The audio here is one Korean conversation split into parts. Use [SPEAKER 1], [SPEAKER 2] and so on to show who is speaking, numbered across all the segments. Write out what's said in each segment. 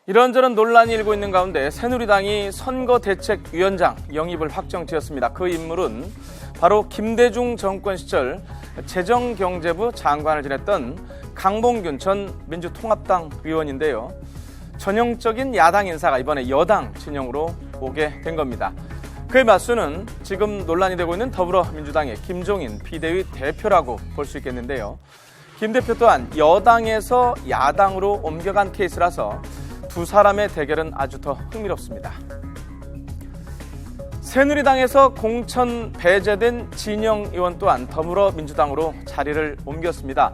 [SPEAKER 1] 이런저런 논란이 일고 있는 가운데 새누리당이 선거대책위원장 영입을 확정지었습니다. 그 인물은 바로 김대중 정권 시절 재정경제부 장관을 지냈던 강봉균 전 민주통합당 의원인데요. 전형적인 야당 인사가 이번에 여당 진영으로 오게 된 겁니다. 그의 맞수는 지금 논란이 되고 있는 더불어민주당의 김종인 비대위 대표라고 볼 수 있겠는데요. 김 대표 또한 여당에서 야당으로 옮겨간 케이스라서 두 사람의 대결은 아주 더 흥미롭습니다. 새누리당에서 공천 배제된 진영 의원 또한 더불어민주당으로 자리를 옮겼습니다.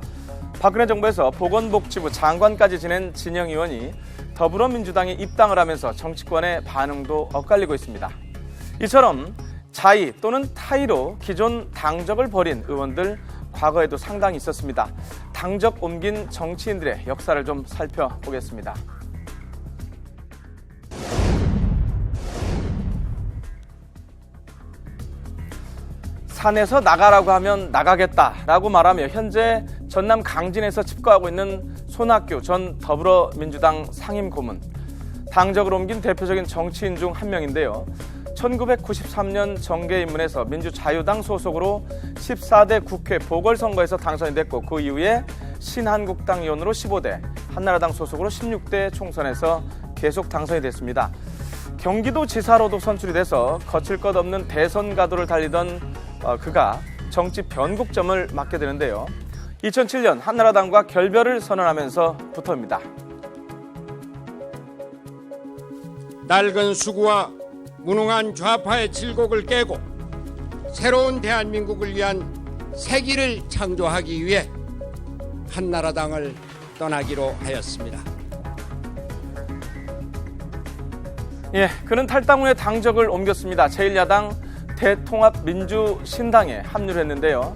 [SPEAKER 1] 박근혜 정부에서 보건복지부 장관까지 지낸 진영 의원이 더불어민주당에 입당을 하면서 정치권의 반응도 엇갈리고 있습니다. 이처럼 자의 또는 타의로 기존 당적을 버린 의원들 과거에도 상당히 있었습니다. 당적 옮긴 정치인들의 역사를 좀 살펴보겠습니다. 산에서 나가라고 하면 나가겠다라고 말하며 현재 전남 강진에서 집거하고 있는 손학규 전 더불어민주당 상임고문. 당적을 옮긴 대표적인 정치인 중 한 명인데요. 1993년 정계 입문해서 민주자유당 소속으로 14대 국회 보궐선거에서 당선이 됐고 그 이후에 신한국당 의원으로 15대, 한나라당 소속으로 16대 총선에서 계속 당선이 됐습니다. 경기도지사로도 선출이 돼서 거칠 것 없는 대선 가도를 달리던 그가 정치 변곡점을 맞게 되는데요. 2007년 한나라당과 결별을 선언하면서부터입니다.
[SPEAKER 2] 낡은 수구와 무능한 좌파의 질곡을 깨고 새로운 대한민국을 위한 새 길을 창조하기 위해 한나라당을 떠나기로 하였습니다.
[SPEAKER 1] 그는 탈당 후에 당적을 옮겼습니다. 제1야당 대통합민주신당에 합류를 했는데요.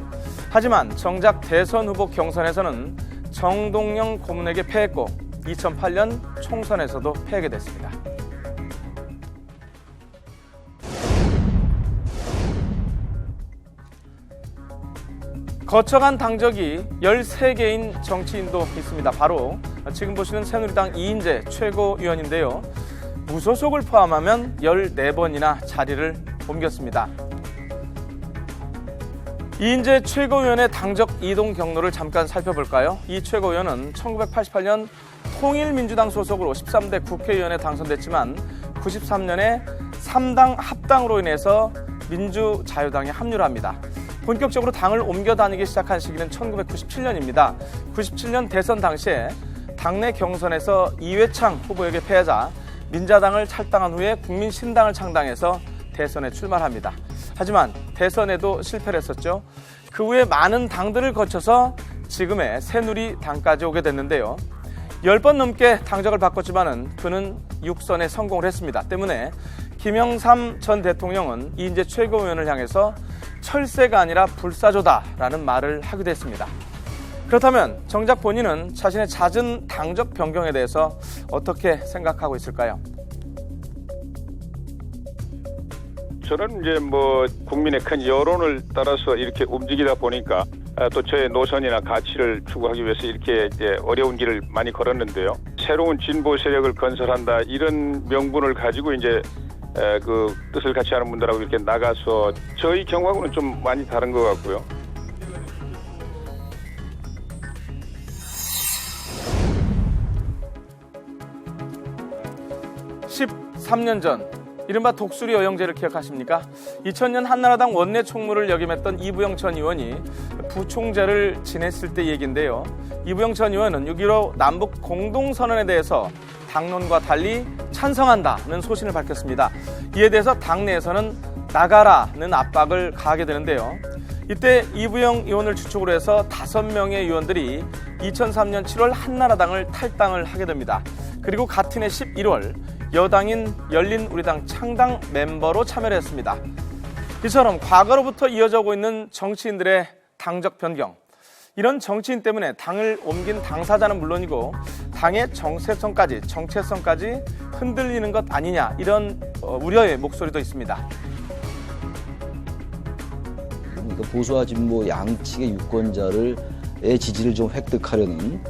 [SPEAKER 1] 하지만 정작 대선 후보 경선에서는 정동영 고문에게 패했고 2008년 총선에서도 패하게 됐습니다. 거쳐간 당적이 13개인 정치인도 있습니다. 바로 지금 보시는 새누리당 이인재 최고위원인데요. 무소속을 포함하면 14번이나 자리를 옮겼습니다. 이인재 최고위원의 당적 이동 경로를 잠깐 살펴볼까요? 이 최고위원은 1988년 통일민주당 소속으로 13대 국회의원에 당선됐지만 93년에 3당 합당으로 인해서 민주자유당에 합류를 합니다. 본격적으로 당을 옮겨 다니기 시작한 시기는 1997년입니다. 97년 대선 당시에 당내 경선에서 이회창 후보에게 패하자 민자당을 탈당한 후에 국민신당을 창당해서 대선에 출마합니다. 하지만 대선에도 실패를 했었죠. 그 후에 많은 당들을 거쳐서 지금의 새누리당까지 오게 됐는데요. 10번 넘게 당적을 바꿨지만은 그는 6선에 성공을 했습니다. 때문에 김영삼 전 대통령은 이인재 최고위원을 향해서 철새가 아니라 불사조다라는 말을 하기도 했습니다. 그렇다면 정작 본인은 자신의 잦은 당적 변경에 대해서 어떻게 생각하고 있을까요?
[SPEAKER 3] 저는 이제 국민의 큰 여론을 따라서 이렇게 움직이다 보니까 또 저의 노선이나 가치를 추구하기 위해서 이렇게 이제 어려운 길을 많이 걸었는데요. 새로운 진보 세력을 건설한다 이런 명분을 가지고 이제 그 뜻을 같이 하는 분들하고 이렇게 나가서 저희 경우하고는 좀 많이 다른 것 같고요.
[SPEAKER 1] (13년) 전 이른바 독수리 어영제를 기억하십니까? 2000년 한나라당 원내 총무를 역임했던 이부영 전 의원이 부총재를 지냈을 때 얘기인데요. 이부영 전 의원은 6.15 남북 공동선언에 대해서 당론과 달리 찬성한다는 소신을 밝혔습니다. 이에 대해서 당내에서는 나가라는 압박을 가하게 되는데요. 이때 이부영 의원을 주축으로 해서 5명의 의원들이 2003년 7월 한나라당을 탈당을 하게 됩니다. 그리고 같은 해 11월 여당인 열린우리당 창당 멤버로 참여를 했습니다. 이처럼 과거로부터 이어져 오고 있는 정치인들의 당적 변경, 이런 정치인 때문에 당을 옮긴 당사자는 물론이고 당의 정체성까지 흔들리는 것 아니냐, 이런 우려의 목소리도 있습니다.
[SPEAKER 4] 보수와 진보 양측의 유권자의 지지를 좀 획득하려는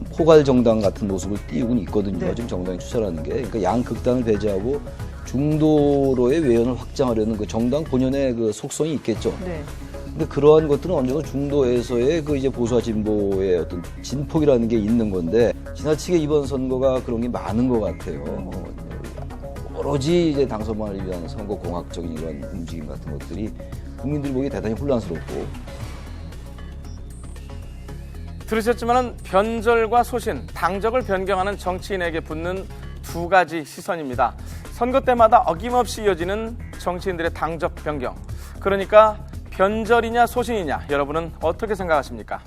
[SPEAKER 4] 포괄 정당 같은 모습을 띄우고 있거든요.
[SPEAKER 5] 네.
[SPEAKER 4] 지금 정당이 추천하는 게. 그러니까 양극단을 배제하고 중도로의 외연을 확장하려는 그 정당 본연의 그 속성이 있겠죠.
[SPEAKER 5] 네.
[SPEAKER 4] 근데 그러한 것들은 언제나 중도에서의 그 이제 보수와 진보의 어떤 진폭이라는 게 있는 건데 지나치게 이번 선거가 그런 게 많은 것 같아요. 오로지 이제 당선만을 위한 선거 공학적인 이런 움직임 같은 것들이 국민들이 보기 대단히 혼란스럽고.
[SPEAKER 1] 들으셨지만 변절과 소신, 당적을 변경하는 정치인에게 붙는 두 가지 시선입니다. 선거 때마다 어김없이 이어지는 정치인들의 당적 변경. 그러니까 변절이냐 소신이냐 여러분은 어떻게 생각하십니까?